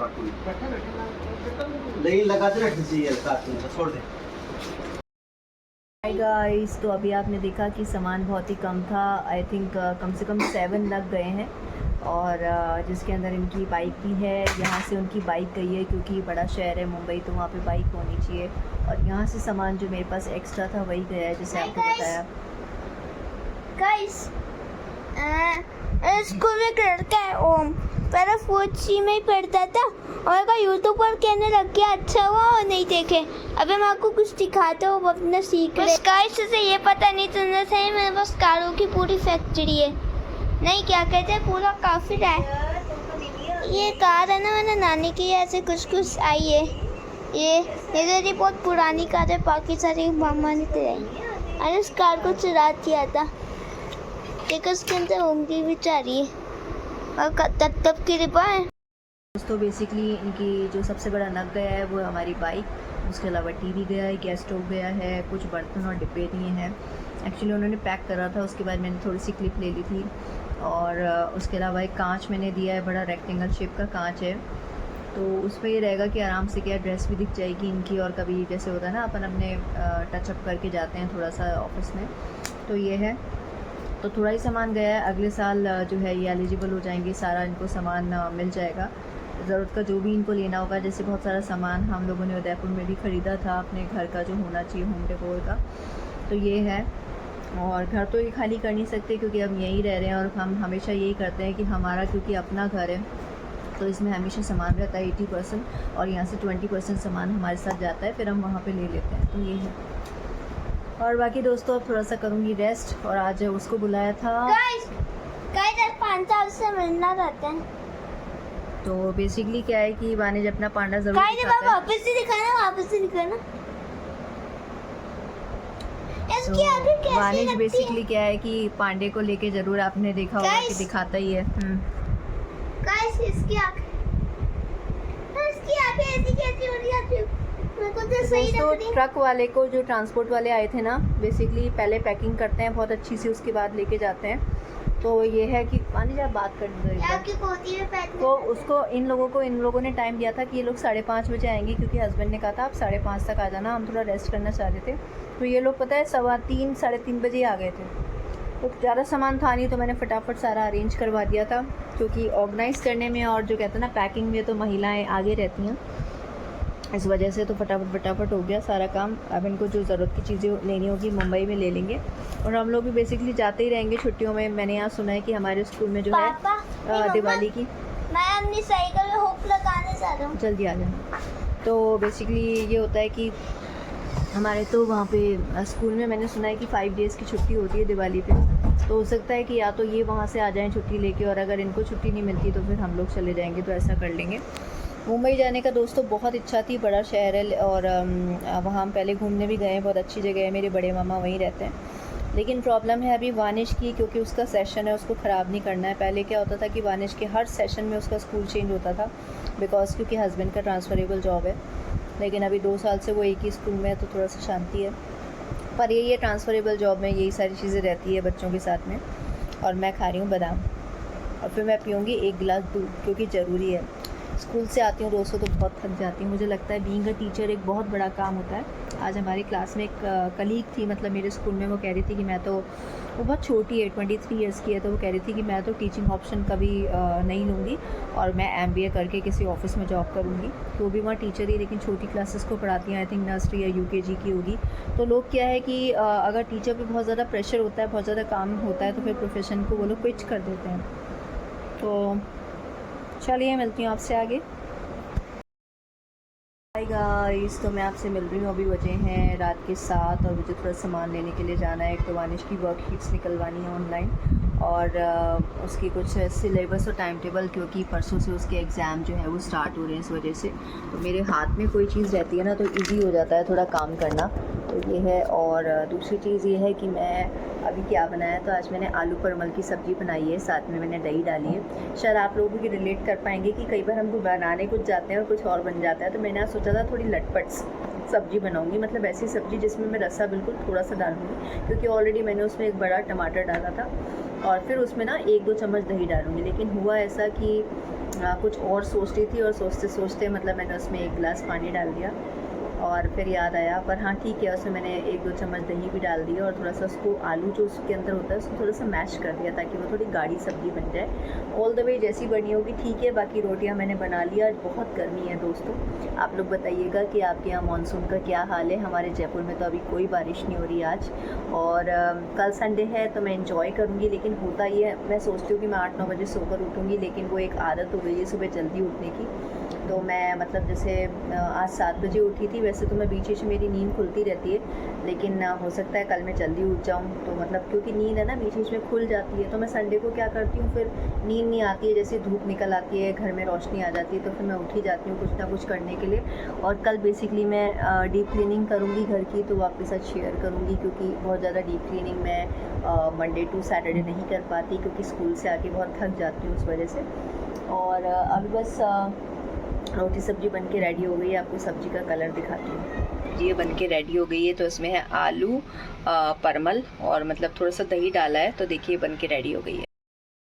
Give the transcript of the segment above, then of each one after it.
Cartoon नहीं लगाते रखना चाहिए कार्टून को छोड़ दे। हाय गाइस, तो अभी आपने देखा कि सामान बहुत ही कम था। आई थिंक कम से कम 7 लग गए हैं और जिसके अंदर इनकी बाइक भी है। यहाँ से उनकी बाइक गई है क्योंकि बड़ा शहर है मुंबई, तो वहाँ पे बाइक होनी चाहिए। और यहाँ से सामान जो मेरे पास एक्स्ट्रा था वही गया है, जैसे आपको बताया। गाइस स्कूल में एक लड़का है ओम, पहले 4th में ही पढ़ता था और का यूट्यूब पर कहने लग गया अच्छा हुआ और नहीं देखे। अभी मैं आपको कुछ दिखाता हूँ, वो अपना सीख रहे। गाइस से ये पता नहीं चलना चाहिए, मेरे पास कारों की पूरी फैक्ट्री है। नहीं क्या कहते हैं, पूरा काफी है। ये कार है ना, मैंने नानी की ऐसे कुछ आई है। ये बहुत पुरानी कार है, पाकिस्तानी मामा ने दिलाई। अरे इस कार को चुरा दिया था, एक उसके अंदर होंगी बेचारी और तब की रिपा है। दोस्तों बेसिकली इनकी जो सबसे बड़ा नग गया है वो हमारी बाइक, उसके अलावा टीवी गया है, गैस स्टोव गया है, कुछ बर्तन और डिब्बे दिए हैं। एक्चुअली उन्होंने पैक करा था, उसके बाद मैंने थोड़ी सी क्लिप ले ली थी। और उसके अलावा एक कांच मैंने दिया है, बड़ा रेक्टेंगल शेप का कांच है, तो उस पर ये रहेगा कि आराम से क्या ड्रेस भी दिख जाएगी इनकी। और कभी जैसे होता है ना, अपन अपने टचअप करके जाते हैं थोड़ा सा ऑफिस में, तो ये है। तो थोड़ा ही सामान गया है, अगले साल जो है ये एलिजिबल हो जाएंगे, सारा इनको सामान मिल जाएगा ज़रूरत का जो भी इनको लेना होगा। जैसे बहुत सारा सामान हम लोगों ने उदयपुर में भी ख़रीदा था अपने घर का जो होना चाहिए होम डेकोर का, तो ये है। और घर तो ये खाली कर नहीं सकते क्योंकि हम यहीं रह रहे हैं और हम हमेशा यही करते हैं कि हमारा क्योंकि अपना घर है तो इसमें हमेशा सामान रहता है 80% और यहाँ से 20% सामान हमारे साथ जाता है, फिर हम वहाँ पे ले लेते हैं, तो ये है। और बाकी दोस्तों अब थोड़ा सा करूँगी रेस्ट। और आज उसको बुलाया था गाइस 5 साल से मिलना चाहते हैं, तो बेसिकली क्या है कि वानिज अपना पांडा ज़रूर दिखाता है। वापस से दिखाना इसकी आगे कैसी वानिज लगती बेसिकली है? क्या है कि पांडे को लेके ज़रूर आपने देखा होगा कि दिखाता ही है। गाइस इसकी आंखें ऐसी कैसी हो रही है? मेरे को तो सही लग रही है। ट्रक वाले को, जो ट्रांसपोर्ट वाले आए थे ना, बेसिकली पहले पैकिंग करते हैं बहुत अच्छी सी, उसके बाद लेके जाते हैं। तो ये है कि वानिज आप बात कर दो, तो उसको इन लोगों ने टाइम दिया था कि ये लोग 5:30 बजे आएंगे क्योंकि हस्बैंड ने कहा था आप 5:30 तक आ जाना, हम थोड़ा रेस्ट करना चाह रहे थे। तो ये लोग पता है 3:15 साढ़े 3 बजे आ गए थे। तो ज़्यादा सामान था नहीं, तो मैंने फटाफट सारा अरेंज करवा दिया था क्योंकि ऑर्गेनाइज़ करने में और जो कहते हैं ना पैकिंग में तो महिलाएं आगे रहती हैं, इस वजह से तो फटाफट हो गया सारा काम। अब इनको जो ज़रूरत की चीज़ें लेनी होगी मुंबई में ले लेंगे। और हम लोग भी बेसिकली जाते ही रहेंगे छुट्टियों में। मैंने यहाँ सुना है कि हमारे स्कूल में जो है दिवाली की, मैं अपनी साइकिल में हुक लगाने जा रहा हूँ, जल्दी आ जाए। तो बेसिकली ये होता है कि हमारे तो वहाँ पे स्कूल में मैंने सुना है कि 5 डेज़ की छुट्टी होती है दिवाली पे। तो हो सकता है कि या तो ये वहाँ से आ जाएं छुट्टी लेके, और अगर इनको छुट्टी नहीं मिलती तो फिर हम लोग चले जाएंगे, तो ऐसा कर लेंगे। मुंबई जाने का दोस्तों बहुत इच्छा थी, बड़ा शहर है और वहाँ हम पहले घूमने भी गए हैं, बहुत अच्छी जगह है, मेरे बड़े मामा वहीं रहते हैं। लेकिन प्रॉब्लम है अभी वानिश की, क्योंकि उसका सेशन है, उसको ख़राब नहीं करना है। पहले क्या होता था कि वानिश के हर सेशन में उसका स्कूल चेंज होता था बिकॉज क्योंकि हस्बैंड का ट्रांसफरेबल जॉब है। लेकिन अभी 2 साल से वो एक ही स्कूल में है, तो थोड़ा सा शांति है। पर यही है, ट्रांसफरेबल जॉब में यही सारी चीज़ें रहती है बच्चों के साथ में। और मैं खा रही हूँ बादाम और फिर मैं पीऊँगी 1 गिलास दूध क्योंकि ज़रूरी है। स्कूल से आती हूँ दोस्तों तो बहुत थक जाती हूँ। मुझे लगता है बीइंग अ टीचर एक बहुत बड़ा काम होता है। आज हमारी क्लास में एक कलीग थी, मतलब मेरे स्कूल में, वो कह रही थी कि मैं तो, वो बहुत छोटी है, 23 ईयर्स की है, तो वो कह रही थी कि मैं तो टीचिंग ऑप्शन कभी नहीं लूँगी और मैं MBA करके किसी ऑफिस में जॉब करूँगी। तो वो भी वहाँ टीचर ही, लेकिन छोटी क्लासेस को पढ़ाती हैं, आई थिंक नर्सरी या UKG की होगी। तो लोग क्या है कि अगर टीचर पे बहुत ज़्यादा प्रेशर होता है, बहुत ज़्यादा काम होता है, तो फिर प्रोफेशन को वो लोग क्विट कर देते हैं। तो चलिए मिलती हूँ आपसे आगे। हाय गाइस, तो मैं आपसे मिल रही हूँ। अभी बजे हैं रात के 7 और मुझे थोड़ा सामान लेने के लिए जाना है। एक तो वानिश की वर्कशीट्स निकलवानी है ऑनलाइन, और उसकी कुछ सिलेबस और टाइम टेबल, क्योंकि परसों से उसके एग्ज़ाम जो है वो स्टार्ट हो रहे हैं, इस वजह से। तो मेरे हाथ में कोई चीज़ रहती है ना तो ईजी हो जाता है थोड़ा काम करना, तो ये है। और दूसरी चीज़ ये है कि मैं अभी क्या बनाया, तो आज मैंने आलू परमल की सब्ज़ी बनाई है, साथ में मैंने दही डाली है। शायद आप लोग भी रिलेट कर पाएंगे कि कई बार हम बनाने कुछ जाते हैं और कुछ और बन जाता है। तो मैंने आज सोचा था थोड़ी लटपट सब्ज़ी बनाऊंगी, मतलब ऐसी सब्ज़ी जिसमें मैं रसा बिल्कुल थोड़ा सा डालूंगी, क्योंकि ऑलरेडी मैंने उसमें एक बड़ा टमाटर डाला था और फिर उसमें ना 1-2 चम्मच दही डालूंगी। लेकिन हुआ ऐसा कि कुछ और सोच रही थी और सोचते सोचते मतलब मैंने उसमें 1 गिलास पानी डाल दिया और फिर याद आया, पर हाँ ठीक है, उसमें मैंने 1-2 चम्मच दही भी डाल दिया और थोड़ा सा उसको आलू जो उसके अंदर होता है उसको थोड़ा सा मैश कर दिया ताकि वो थोड़ी गाढ़ी सब्ज़ी बन जाए। ऑल द वे जैसी बनी होगी ठीक है। बाकी रोटियां मैंने बना लिया। आज बहुत गर्मी है दोस्तों, आप लोग बताइएगा कि आपके यहाँ मानसून का क्या हाल है। हमारे जयपुर में तो अभी कोई बारिश नहीं हो रही आज, और कल संडे है तो मैं इंजॉय करूँगी। लेकिन होता ये है, मैं सोचती हूँ कि मैं 8-9 बजे सोकर उठूँगी, लेकिन वो एक आदत हो गई है सुबह जल्दी उठने की। तो मैं मतलब जैसे आज 7 बजे उठी थी, वैसे तो मैं बीच बीच में मेरी नींद खुलती रहती है, लेकिन हो सकता है कल मैं जल्दी उठ जाऊँ। तो मतलब क्योंकि नींद है ना बीच बीच में खुल जाती है, तो मैं संडे को क्या करती हूँ, फिर नींद नहीं आती है, जैसे धूप निकल आती है, घर में रोशनी आ जाती है, तो फिर मैं उठ ही जाती हूँ कुछ ना कुछ करने के लिए। और कल बेसिकली मैं डीप क्लीनिंग करूँगी घर की, तो वो आपके साथ शेयर करूँगी, क्योंकि बहुत ज़्यादा डीप क्लीनिंग मैं मंडे टू सैटरडे नहीं कर पाती, क्योंकि स्कूल से आके बहुत थक जाती हूँ उस वजह से। और अभी बस रोटी सब्ज़ी बन के रेडी हो गई है। आपको सब्ज़ी का कलर दिखाती हूँ। ये बन के रेडी हो गई है, तो इसमें है आलू, परमल और मतलब थोड़ा सा दही डाला है। तो देखिए बन के रेडी हो गई है।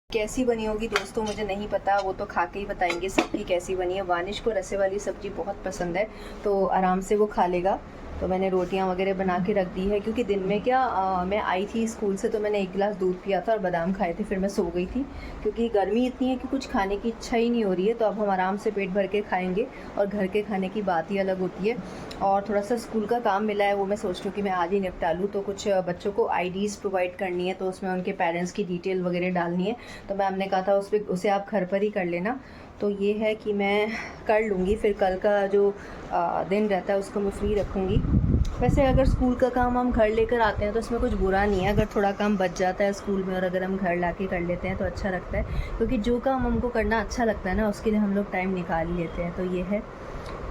कैसी बनी होगी दोस्तों मुझे नहीं पता, वो तो खा के ही बताएंगे सबकी कैसी बनी है। वानिश को रसे वाली सब्ज़ी बहुत पसंद है, तो आराम से वो खा लेगा। तो मैंने रोटियां वगैरह बना के रख दी है, क्योंकि दिन में क्या मैं आई थी स्कूल से, तो मैंने 1 गिलास दूध पिया था और बादाम खाए थे, फिर मैं सो गई थी, क्योंकि गर्मी इतनी है कि कुछ खाने की इच्छा ही नहीं हो रही है। तो अब हम आराम से पेट भर के खाएंगे, और घर के खाने की बात ही अलग होती है। और थोड़ा सा स्कूल का काम मिला है, वो मैं सोच रही हूँ कि मैं आज ही निपटा लूँ। तो कुछ बच्चों को IDs प्रोवाइड करनी है, तो उसमें उनके पेरेंट्स की डिटेल वगैरह डालनी है। तो मैम ने कहा था उसे आप घर पर ही कर लेना। तो ये है कि मैं कर लूँगी, फिर कल का जो दिन रहता है उसको मैं फ्री रखूँगी। वैसे अगर स्कूल का काम हम घर लेकर आते हैं तो इसमें कुछ बुरा नहीं है, अगर थोड़ा काम बच जाता है स्कूल में और अगर हम घर लाके कर लेते हैं तो अच्छा लगता है, क्योंकि जो काम हमको करना अच्छा लगता है ना उसके लिए हम लोग टाइम निकाल ही लेते हैं। तो ये है,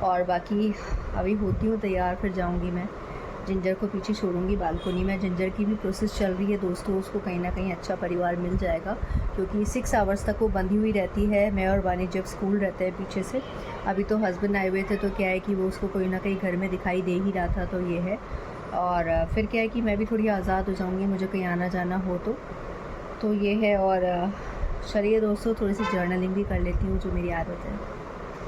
और बाकी अभी होती हूँ तैयार, फिर जाऊँगी मैं। जिंजर को पीछे छोड़ूंगी बालकोनी में। जिंजर की भी प्रोसेस चल रही है दोस्तों, उसको कहीं ना कहीं अच्छा परिवार मिल जाएगा, क्योंकि 6 आवर्स तक वो बंधी हुई रहती है। मैं और वानी जब स्कूल रहते हैं पीछे से। अभी तो हस्बैंड आए हुए थे, तो क्या है कि वो उसको कोई ना कहीं घर में दिखाई दे ही रहा था। तो ये है, और फिर क्या है कि मैं भी थोड़ी आज़ाद हो जाऊँगी, मुझे कहीं आना जाना हो तो ये है। और चलिए दोस्तों, थोड़ी सी जर्नलिंग भी कर लेती हूँ, जो मेरी आदत है।